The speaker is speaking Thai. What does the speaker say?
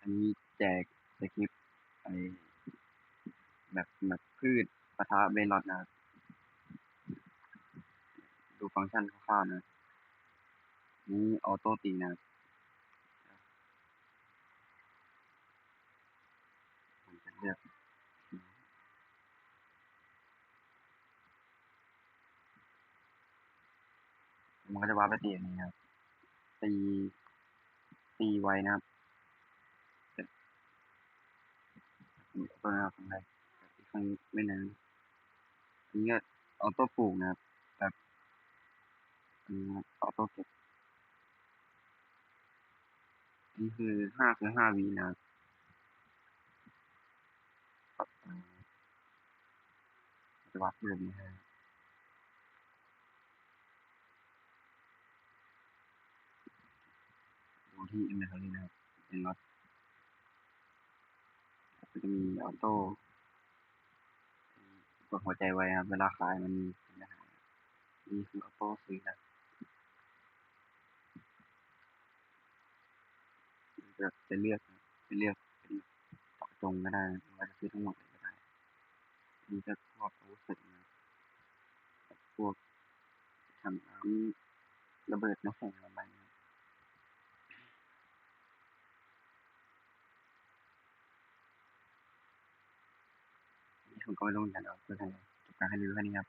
อันนี้แจกสคริปต์ไอแบบพืชปะทะเบลอดนะครับดูฟังก์ชันคร่าวๆนะนี้ออโต้ตีนะครับผมจะเลือกมันก็จะวาร์ปไปตีอันนี้ครับตีตีไว้นะครับตัวนะครับตรงไหนอีกครั้งไม่นานอันนี้ก็ออโต้ปลูกนะครับแบบอันนี้ออโต้เก็บอันนี้คือ5 วินะครับจะวาร์ปแบบนี้ให้ดูที่อินเวนทอรี่นะครับเป็นรถก็จะมีออโต้กดหัวใจไว้ครับเวลาขายมันมีปัญหานี่คือออโต้ซื้อนะจะเลือกเป็นเจาะจงก็ได้หรือว่าจะซื้อทั้งหมดเลยก็ได้นี่จะพวกอาวุธเสริมนะพวกถังน้ำระเบิดน้ำแข็งอะไรแบบนี้ผมก็ไม่รู้เหมือนกันว่าคือทำไงจบการให้รีวิวแค่นี้ครับ